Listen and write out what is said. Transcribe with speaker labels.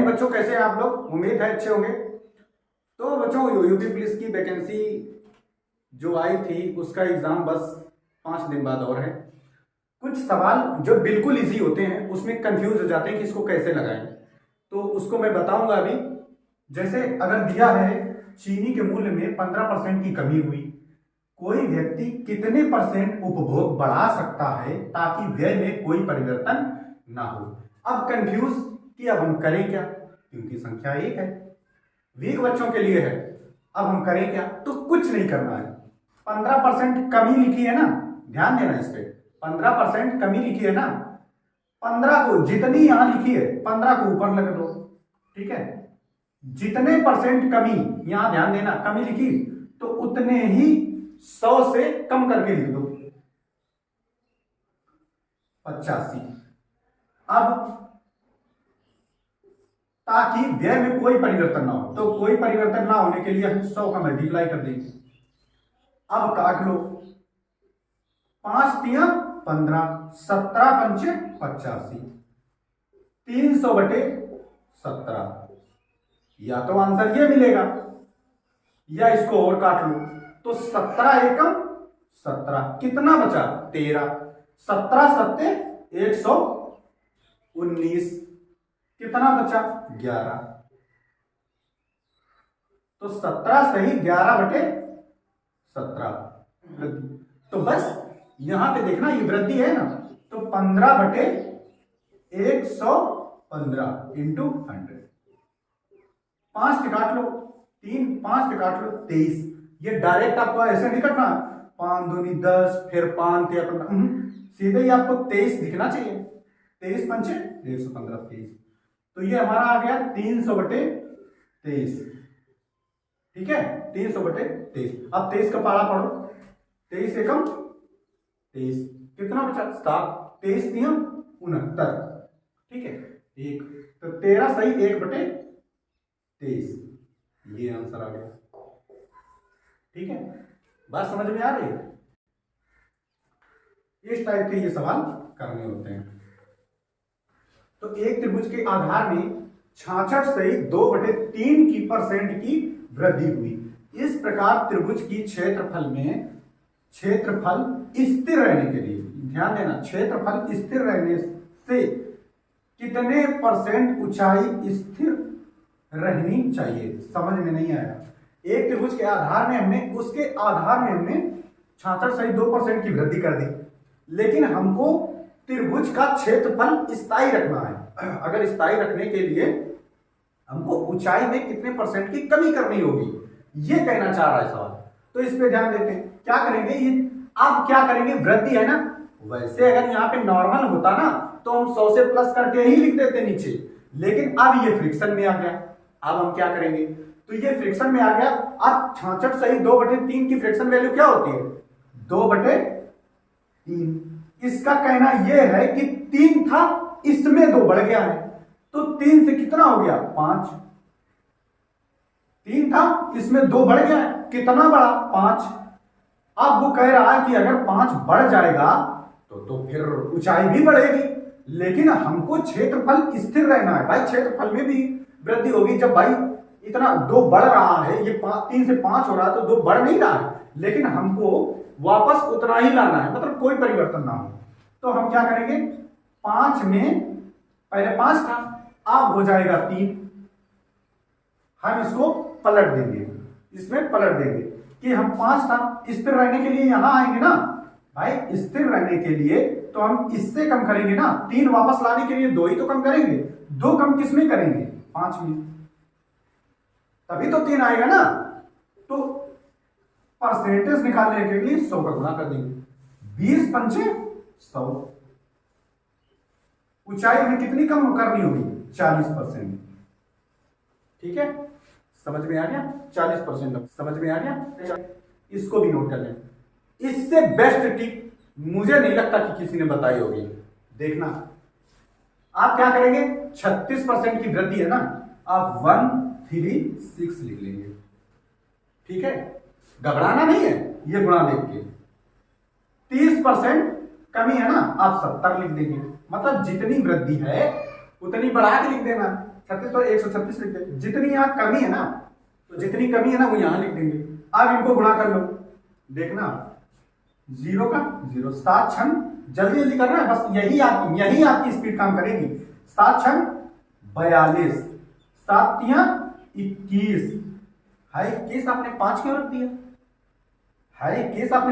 Speaker 1: बच्चों, कैसे हैं आप लोग? उम्मीद है अच्छे होंगे। तो बच्चों, यूपी पुलिस की वैकेंसी जो आई थी उसका एग्जाम बस 5 दिन बाद और है। कुछ सवाल जो बिल्कुल इजी होते हैं उसमें कंफ्यूज हो जाते हैं कि इसको कैसे लगाएं, तो उसको मैं बताऊंगा अभी। जैसे अगर दिया है चीनी के मूल्य में 15% की कमी हुई, कोई व्यक्ति कितने परसेंट उपभोग बढ़ा सकता है ताकि व्यय में कोई परिवर्तन ना हो। अब कंफ्यूज कि अब हम करें क्या, क्योंकि संख्या एक है, वीक बच्चों के लिए है। अब हम करें क्या? तो कुछ नहीं करना है। 15% कमी लिखी है ना, ध्यान देना इस पे। 15% कमी लिखी है ना, 15 को जितनी यहां लिखी है 15 को ऊपर लग दो, ठीक है। जितने परसेंट कमी, यहां ध्यान देना, कमी लिखी तो उतने ही 100 से कम करके लिख दो 85। अब ताकि व्यय में कोई परिवर्तन ना हो, तो कोई परिवर्तन ना होने के लिए हम 100 का मल्टीप्लाई कर देंगे। अब काट लो, 5 तिया 15, 17 पंचे 85, 300/17। या तो आंसर ये मिलेगा या इसको और काट लो, तो 17 एकम 17, कितना बचा? 13, 17 सत्ते 119, कितना बचा? 11। तो 17 सही 11/17। तो बस यहां पे देखना, ये वृद्धि है ना, तो 15/115 इंटू 100। 5 से काट लो, 3, 5 से काट लो 23। ये डायरेक्ट आपको ऐसे नहीं कटना, 5 दूनी 10 फिर 5 तिया 15, सीधे ही आपको 23 दिखना चाहिए। 23 पंचे 115, 23। तो ये हमारा आ गया 300/23, ठीक है, 300/23। अब 23 का पारा पढ़ो, 23 एकम 23, कितना बचा? 7, 23 नियम 69, ठीक है, 1। तो 13 सही 1/23, ये आंसर आ गया, ठीक है। बात समझ में आ रही है? इस टाइप के ये सवाल करने होते हैं। तो एक त्रिभुज के आधार में 66 सही 2/3 की % की वृद्धि हुई। इस प्रकार त्रिभुज की क्षेत्रफल में, क्षेत्रफल स्थिर रहने के लिए, ध्यान देना, क्षेत्रफल स्थिर रहने से कितने % ऊंचाई स्थिर रहनी चाहिए? समझ में नहीं आया। एक त्रिभुज के आधार में हमने, उसके आधार में हमने 66 सही 2% की वृद्धि कर दी, लेकिन हमको त्रिभुज का क्षेत्रफल स्थायी रखना है। अगर स्थायी रखने के लिए हमको ऊंचाई में कितने % की कमी करनी होगी, ये कहना चाह रहा है सवाल। तो इस पे ध्यान देते हैं, क्या करेंगे ये, अब क्या करेंगे, वृद्धि है ना, वैसे अगर यहाँ पे नॉर्मल होता ना तो हम 100 से प्लस करके ही लिख देते नीचे, लेकिन अब ये फ्रिक्शन में आ गया। अब हम क्या करेंगे, तो ये फ्रिक्शन में आ गया। अब 66 सही 2/3 की फ्रिक्शन वैल्यू क्या होती है? 2/3। इसका कहना यह है कि 3 था, इसमें 2 बढ़ गया है, तो 3 से कितना हो गया? 5। 3 था, इसमें 2 बढ़ गया है, कितना बढ़ा? 5। अब वो कह रहा है कि अगर 5 बढ़ जाएगा तो फिर ऊंचाई भी बढ़ेगी, लेकिन हमको क्षेत्रफल स्थिर रहना है भाई। क्षेत्रफल में भी वृद्धि होगी जब भाई इतना 2 बढ़ रहा है, ये 3 से 5 हो रहा है, तो 2 बढ़ नहीं रहा है, लेकिन हमको वापस उतना ही लाना है, मतलब कोई परिवर्तन ना हो। तो हम क्या करेंगे, 5 में पहले 5 था, अब हो जाएगा 3। हम इसको पलट देंगे, इसमें पलट देंगे कि हम 5 था, स्थिर रहने के लिए यहां आएंगे ना भाई, स्थिर रहने के लिए तो हम इससे कम करेंगे ना, 3 वापस लाने के लिए 2 ही तो कम करेंगे। 2 कम किस में करेंगे? 5 में, तभी तो 3 आएगा ना। तो परसेंटेज निकालने के लिए 100 का गुणा कर देंगे, 20 पंचे 100। ऊंचाई में कितनी कम करनी होगी? 40%, ठीक है, समझ में आ गया? 40% समझ में आ गया? इसको भी नोट कर लें। इससे बेस्ट टिप मुझे नहीं लगता कि किसी ने बताई होगी। देखना, आप क्या करेंगे, 36% की वृद्धि है ना, आप 136 लिख लेंगे, ठीक है, घबराना नहीं है, ये गुणा देख के। 30% कमी है ना, आप 70 लिख देंगे, मतलब जितनी वृद्धि है उतनी बढ़ा के लिख देना। 36 तो 136 लिख दे। जितनी यहाँ कमी है ना, तो जितनी कमी है ना वो यहाँ लिख देंगे। अब इनको गुणा कर लो, देखना 0 का 0, 7 छन जल्दी जल्दी करना है, बस यही आपकी स्पीड काम करेगी। 7 छन 42, 7 तिया 21, हाय 21 आपने 5 क्यों रख दिया? हाय 21 आपने